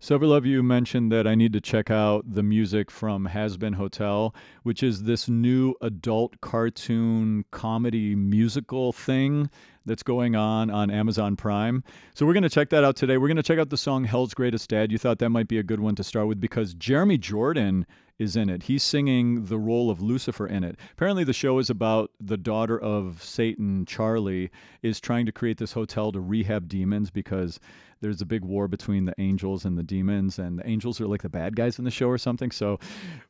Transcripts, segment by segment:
Several of you mentioned that I need to check out the music from Hazbin Hotel, which is this new adult cartoon comedy musical thing that's going on Amazon Prime. So we're going to check that out today. We're going to check out the song Hell's Greatest Dad. You thought that might be a good one to start with because Jeremy Jordan is in it. He's singing the role of Lucifer in it. Apparently the show is about the daughter of Satan, Charlie, is trying to create this hotel to rehab demons because there's a big war between the angels and the demons, and the angels are like the bad guys in the show or something. So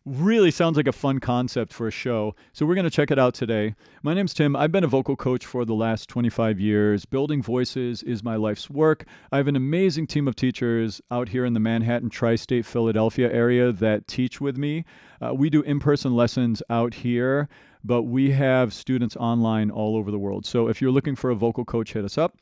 really sounds like a fun concept for a show. So we're going to check it out today. My name's Tim. I've been a vocal coach for the last 25 years. Building voices is my life's work. I have an amazing team of teachers out here in the Manhattan, tri-state Philadelphia area that teach with me. We do in-person lessons out here, but we have students online all over the world. So if you're looking for a vocal coach, hit us up.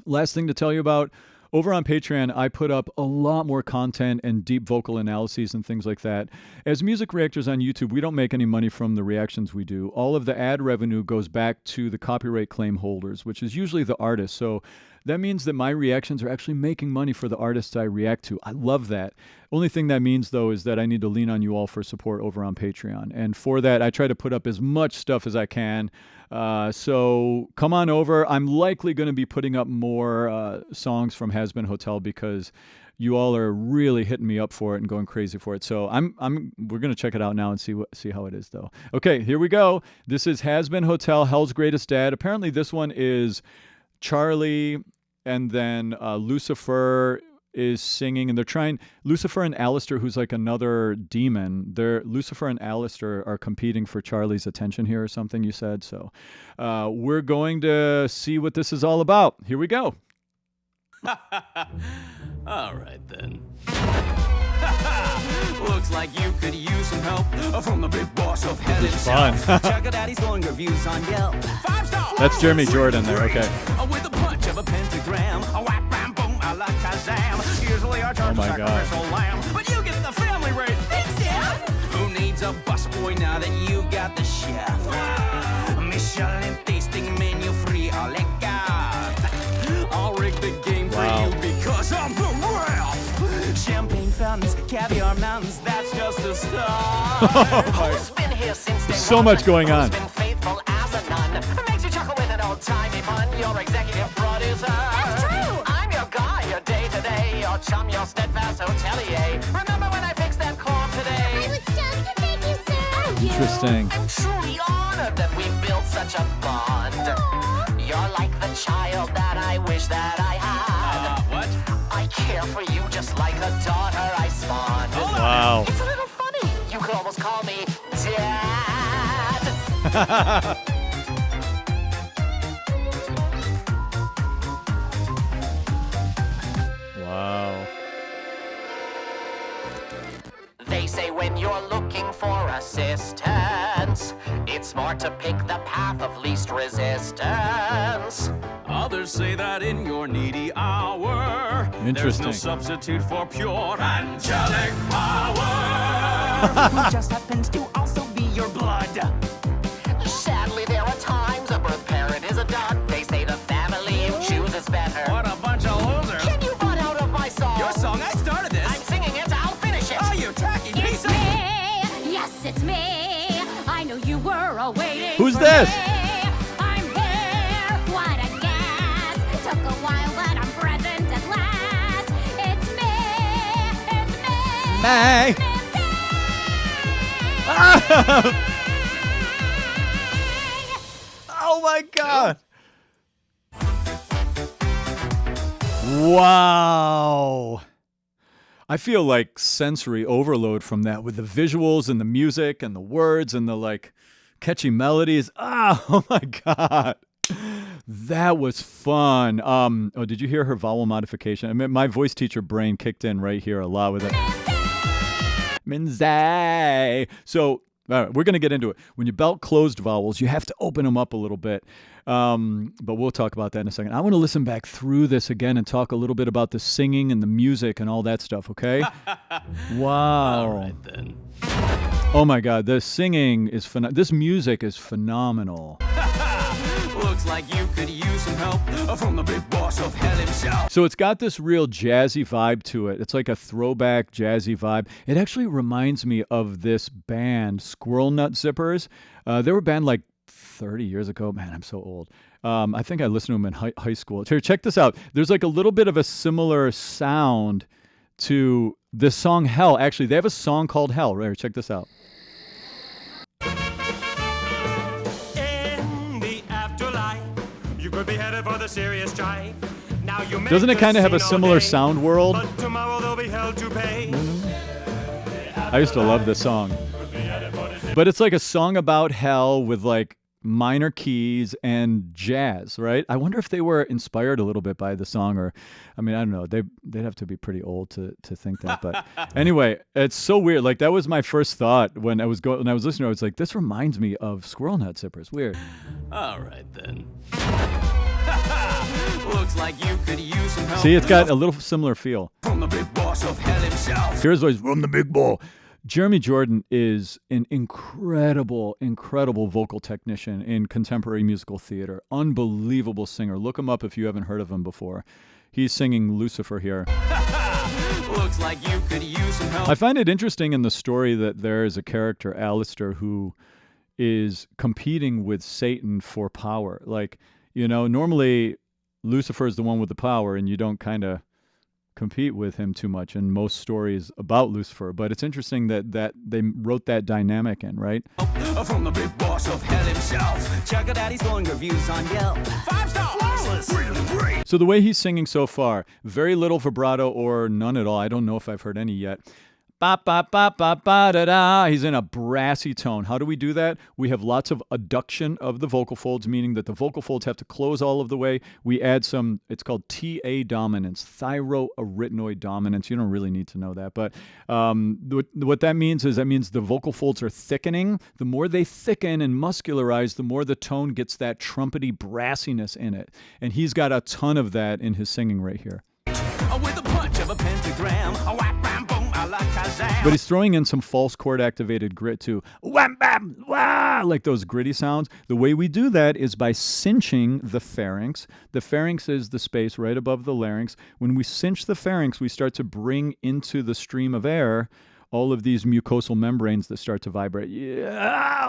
Last thing to tell you about, over on Patreon, I put up a lot more content and deep vocal analyses and things like that. As music reactors on YouTube, we don't make any money from the reactions we do. All of the ad revenue goes back to the copyright claim holders, which is usually the artist. So that means that my reactions are actually making money for the artists I react to. I love that. Only thing that means, though, is that I need to lean on you all for support over on Patreon. And for that, I try to put up as much stuff as I can. So come on over. I'm likely going to be putting up more songs from Hazbin Hotel because you all are really hitting me up for it and going crazy for it. So we're going to check it out now and see how it is, though. Okay, here we go. This is Hazbin Hotel, Hell's Greatest Dad. Apparently this one is Charlie, and then Lucifer is singing, and they're trying, Lucifer and Alistair, who's like another demon, Lucifer and Alistair are competing for Charlie's attention here or something, you said. So we're going to see what this is all about. Here we go. All right, then. Looks like you could use some help from the big boss of hell himself. Check out Daddy's glowing reviews on Yelp. 5-star. That's Jeremy Jordan there, okay. With a punch of a pentagram, a whap, bam, boom, a la Kazam. Usually our charge is sacrificial lamb, but you get the family rate. Thanks, Dad. Who needs a busboy now that you got the chef? Michelin tasting menu free, a la carte. I'll rig the game for you because I'm the ref. Champagne fountains, caviar mountains, that's just a start. Who's been here since day so one? much going on. Who's been faithful as a nun? Makes you chuckle with an old-timey pun. Your executive producer. That's true. I'm your guy, your day-to-day, your chum, your steadfast hotelier. Remember when I fixed that corn today? I was stunned to thank you, sir. Interesting. I'm truly honored that we built such a bond. Aww. You're like the child that I wish that I had. What? I care for you just like a daughter I spawned. Wow. It's a little funny. You could almost call me Dad. Wow. They say when you're looking for assistance, it's smart to pick the path of least resistance. Others say that in your needy hour, there's no Interesting. substitute for pure angelic power. Who just happens to also be your blood. Sadly, there are times a birth parent is a dud. They say the family you choose is better. What a bunch of losers. Can you butt out of my song? Your song? I started this. I'm singing it. I'll finish it. Oh, you tacky piece It's of... me. Yes, it's me. I know you were awaiting. Who's for this? me. I'm here. What a guess. Took a while, but I'm present at last. It's me. It's me. May. Oh my God. Wow. I feel like sensory overload from that with the visuals and the music and the words and the like catchy melodies. Oh my God. That was fun. Oh, did you hear her vowel modification? I mean, my voice teacher brain kicked in right here a lot with it. Minzai. So all right, we're going to get into it. When you belt closed vowels, you have to open them up a little bit. But we'll talk about that in a second. I want to listen back through this again and talk a little bit about the singing and the music and all that stuff, okay? Wow. All right, then. Oh, my God. The singing is phenomenal. This music is phenomenal. Looks like you could use some help from the big boss of hell himself. So it's got this real jazzy vibe to it. It's like a throwback jazzy vibe. It actually reminds me of this band, Squirrel Nut Zippers. They were a band like 30 years ago. Man, I'm so old. I think I listened to them in high school. Here, check this out. There's like a little bit of a similar sound to this song Hell. Actually, they have a song called Hell. Right here, check this out. In the afterlife, you could be headed for the serious strife. Now you make Doesn't it the kind of have a scene all similar day, sound world? But tomorrow they'll be held to pay. I used to love this song. But it's like a song about hell with like minor keys and jazz, right? I wonder if they were inspired a little bit by the song, or, I mean, I don't know. They'd have to be pretty old to think that. But anyway, it's so weird. Like that was my first thought when I was listening. I was like, this reminds me of Squirrel Nut Zippers. Weird. All right then. Looks like you could use some help. See, it's got a little similar feel. From the big boss of hell himself. Here's what's from the big ball. Jeremy Jordan is an incredible, incredible vocal technician in contemporary musical theater. Unbelievable singer. Look him up if you haven't heard of him before. He's singing Lucifer here. Looks like you could use some help. I find it interesting in the story that there is a character, Alistair, who is competing with Satan for power. Like, you know, normally Lucifer is the one with the power, and you don't kind of compete with him too much in most stories about Lucifer. But it's interesting that they wrote that dynamic in, right? From the big boss of hell himself. Check it out, he's glowing reviews on Yelp. 5-star, flawless, really great. So the way he's singing so far, very little vibrato or none at all. I don't know if I've heard any yet. Ba ba ba ba ba da da. He's in a brassy tone. How do we do that? We have lots of adduction of the vocal folds, meaning that the vocal folds have to close all of the way. We add some, it's called TA dominance, thyroarytenoid dominance. You don't really need to know that, but what that means is the vocal folds are thickening. The more they thicken and muscularize, the more the tone gets that trumpety brassiness in it. And he's got a ton of that in his singing right here. With a punch of a pentagram, a whap bam boom, a la Kazam. But he's throwing in some false chord activated grit too. Wham bam wah, like those gritty sounds. The way we do that is by cinching the pharynx. The pharynx is the space right above the larynx. When we cinch the pharynx, we start to bring into the stream of air all of these mucosal membranes that start to vibrate. Yeah.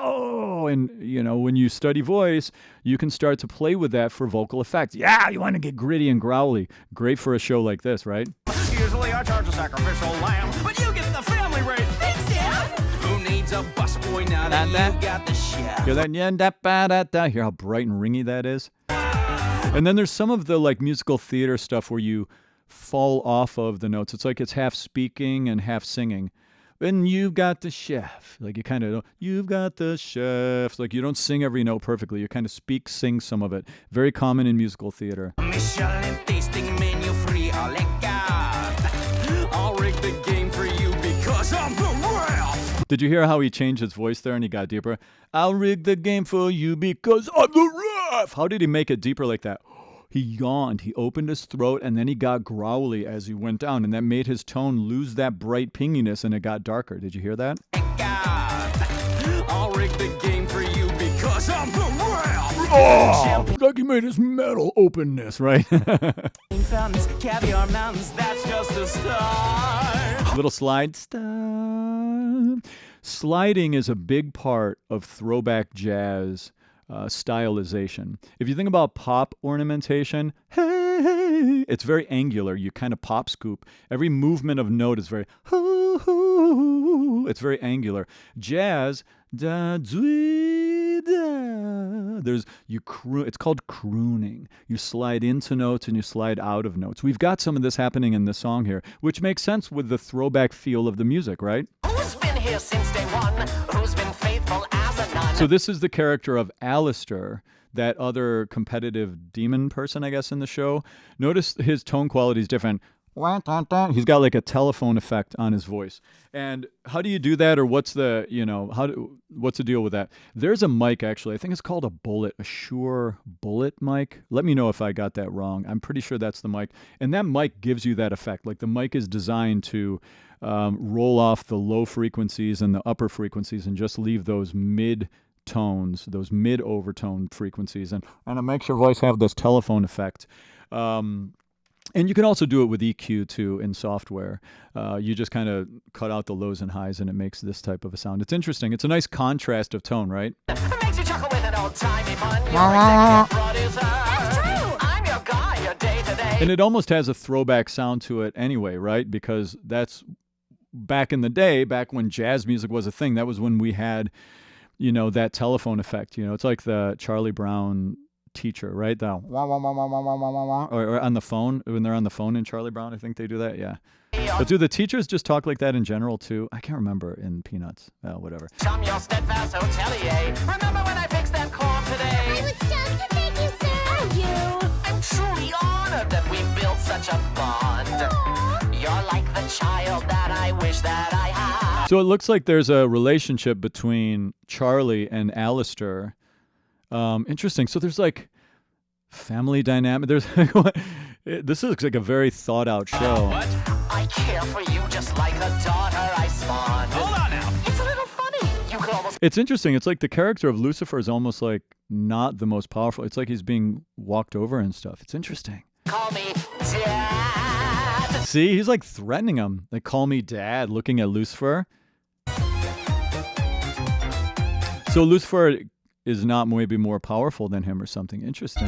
And, you know, when you study voice, you can start to play with that for vocal effects. Yeah, you want to get gritty and growly. Great for a show like this, right? Usually I charge a sacrificial lamb, but you get the family rate. Thanks, Dad. Who needs a busboy now that you've got the chef? Hear that? Yeah, da, ba, da, da. Hear how bright and ringy that is? And then there's some of the like musical theater stuff where you fall off of the notes. It's like it's half speaking and half singing. And you've got the chef. Like you kind of, you've got the chef. Like you don't sing every note perfectly. You kind of sing some of it. Very common in musical theater. Michelin tasting menu free, a la carte. I'll rig the game for you because I'm the ref. Did you hear how he changed his voice there and he got deeper? I'll rig the game for you because I'm the ref. How did he make it deeper like that? He yawned, he opened his throat, and then he got growly as he went down, and that made his tone lose that bright pinginess, and it got darker. Did you hear that? I'll rig the game for you because I'm the ref. Oh, like he made his metal openness, right? Fountains, caviar mountains, that's just a start. Little slide. Sliding is a big part of throwback jazz stylization. If you think about pop ornamentation, hey, it's very angular. You kind of pop scoop. Every movement of note is very, it's very angular. Jazz, da, dwee, da. It's called crooning. You slide into notes and you slide out of notes. We've got some of this happening in this song here, which makes sense with the throwback feel of the music, right? Who's been here since day one? Who's been faithful as a nun? So this is the character of Alistair, that other competitive demon person, I guess, in the show. Notice his tone quality is different. He's got like a telephone effect on his voice. And how do you do that, or what's the deal with that? There's a mic, actually. I think it's called a Shure Bullet mic. Let me know if I got that wrong. I'm pretty sure that's the mic. And that mic gives you that effect. Like the mic is designed to roll off the low frequencies and the upper frequencies and just leave those mid tones, those mid overtone frequencies, and it makes your voice have this telephone effect. And you can also do it with EQ too in software. You just kind of cut out the lows and highs, and it makes this type of a sound. It's interesting. It's a nice contrast of tone, right? Makes you chuckle with an old-timey pun. Your executive producer. That's true. I'm your guy, your day-to-day. And it almost has a throwback sound to it anyway, right? Because that's back in the day, back when jazz music was a thing. That was when we had, that telephone effect. It's like the Charlie Brown teacher, right? The wah, wah, wah, wah, wah, wah, wah, wah, or on the phone, when they're on the phone in Charlie Brown, I think they do that, yeah. But do the teachers just talk like that in general too? I can't remember in Peanuts. Whatever. I'm your steadfast hotelier. Remember when I fixed that corn I today? was stuck. Thank you, sir. You. I'm truly honored that we built such a bond. You're like the child that I wish that I had. So it looks like there's a relationship between Charlie and Alistair. Interesting. So there's like family dynamic. There's this looks like a very thought out show. What? I care for you just like a daughter I spawned. Hold on now. It's a little funny. You could almost It's interesting. It's like the character of Lucifer is almost like not the most powerful. It's like he's being walked over and stuff. It's interesting. call me Dad. See, he's like threatening him. Like, call me dad, looking at Lucifer. So Lucifer is not maybe more powerful than him or something. Interesting.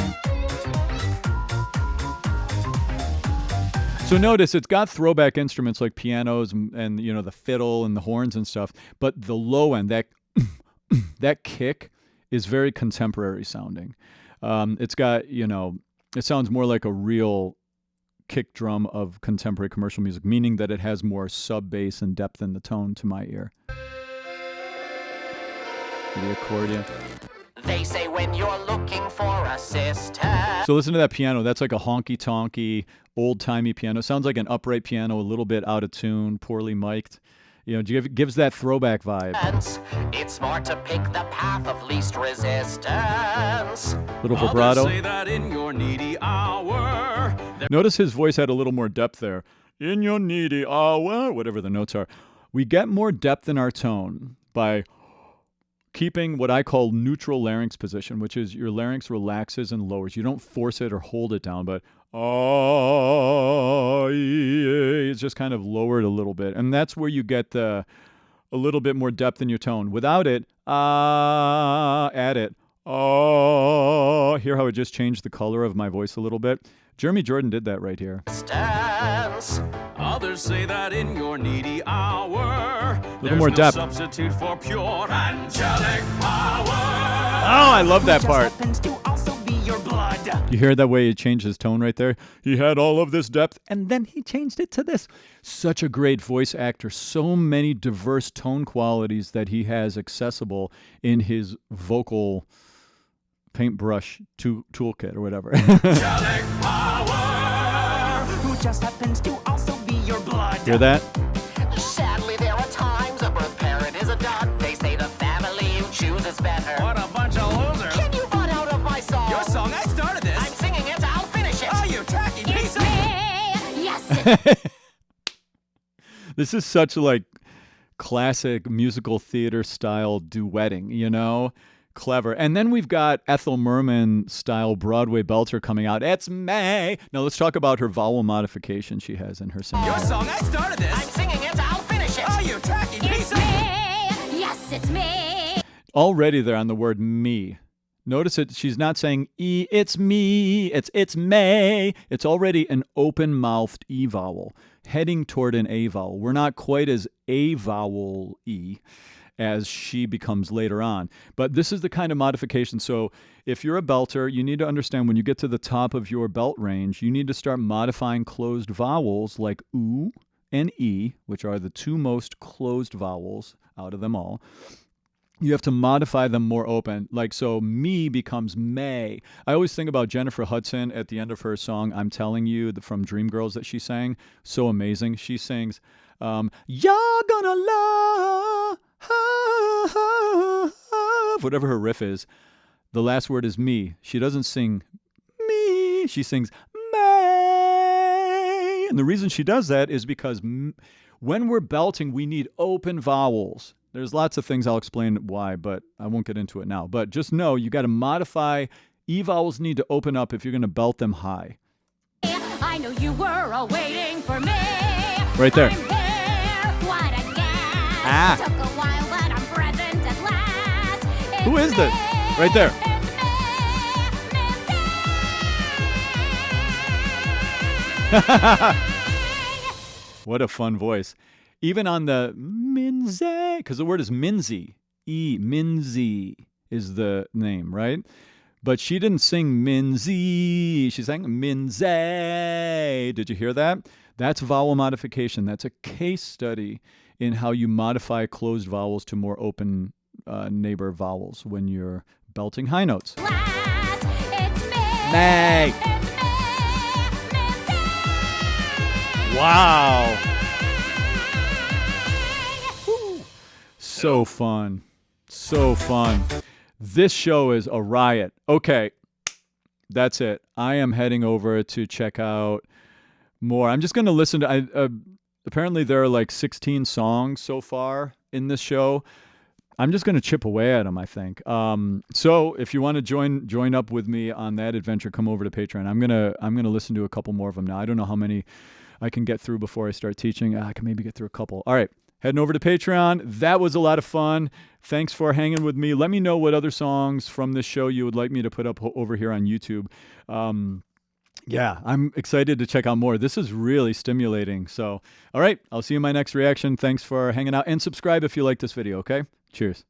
So notice it's got throwback instruments like pianos and the fiddle and the horns and stuff, but the low end, that kick is very contemporary sounding. It's got, it sounds more like a real kick drum of contemporary commercial music, meaning that it has more sub bass and depth in the tone to my ear. The accordion. They say when you're looking for a sister. So listen to that piano. That's like a honky-tonky, old-timey piano. Sounds like an upright piano, a little bit out of tune, poorly mic'd. Gives that throwback vibe. It's smart to pick the path of least resistance. Little vibrato. Others say that in your needy hour. Notice his voice had a little more depth there. In your needy hour, whatever the notes are. We get more depth in our tone by keeping what I call neutral larynx position, which is your larynx relaxes and lowers. You don't force it or hold it down, but it's just kind of lowered a little bit. And that's where you get a little bit more depth in your tone. Without it, add it. Hear how it just changed the color of my voice a little bit? Jeremy Jordan did that right here. Others say that in your needy hour. Little more depth. Substitute for pure angelic power. Oh, I love that part. Happens to also be your blood. You hear that way he changed his tone right there? He had all of this depth, and then he changed it to this. Such a great voice actor. So many diverse tone qualities that he has accessible in his vocal paintbrush toolkit or whatever. Angelic power. Who just happens to also be your blood. Hear that? Sadly, there are times a birth parent is a dud. They say the family you choose is better. What a bunch of losers. Can you butt out of my song? Your song, I started this. I'm singing it, I'll finish it. Oh, you tacky piece It's of... me. Yes, it's This is such like classic musical theater style duetting, Clever. And then we've got Ethel Merman style Broadway belter coming out. It's May. Now let's talk about her vowel modification she has in her singing. Your song, I started this. I'm singing it, I'll finish it. Oh, you tacky piece it's of... me. Yes, it's me. Already there on the word me. Notice it. She's not saying E, it's me. It's May. It's already an open-mouthed E vowel heading toward an A vowel. We're not quite as A vowel E as she becomes later on. But this is the kind of modification. So if you're a belter, you need to understand when you get to the top of your belt range, you need to start modifying closed vowels like oo and E, which are the two most closed vowels out of them all. You have to modify them more open. Like, so me becomes May. I always think about Jennifer Hudson at the end of her song, I'm Telling You, from Dreamgirls that she sang. So amazing. She sings, you're gonna love, whatever her riff is. The last word is me. She doesn't sing me. She sings May. And the reason she does that is because when we're belting, we need open vowels. There's lots of things I'll explain why, but I won't get into it now. But just know you got to modify. E vowels need to open up if you're going to belt them high. I know you were waiting for me. Right there. I'm here, what a guess. Ah. Took a while, but I'm present at last. Who It's is this? me, Right there. It's me. What a fun voice. Even on the Minzy, because the word is Minzy. Minzy is the name, right? But she didn't sing Minzy. She sang Minzy. Did you hear that? That's vowel modification. That's a case study in how you modify closed vowels to more open neighbor vowels when you're belting high notes. Last, it's me. May. It's me, Minzy. Wow. So fun. So fun. This show is a riot. Okay. That's it. I am heading over to check out more. I'm just going to listen to apparently there are like 16 songs so far in this show. I'm just going to chip away at them, I think. So if you want to join up with me on that adventure, come over to Patreon. I'm going to listen to a couple more of them now. I don't know how many I can get through before I start teaching. I can maybe get through a couple. All right. Heading over to Patreon. That was a lot of fun. Thanks for hanging with me. Let me know what other songs from this show you would like me to put up over here on YouTube. Yeah, I'm excited to check out more. This is really stimulating. So, all right, I'll see you in my next reaction. Thanks for hanging out, and subscribe if you like this video, okay? Cheers.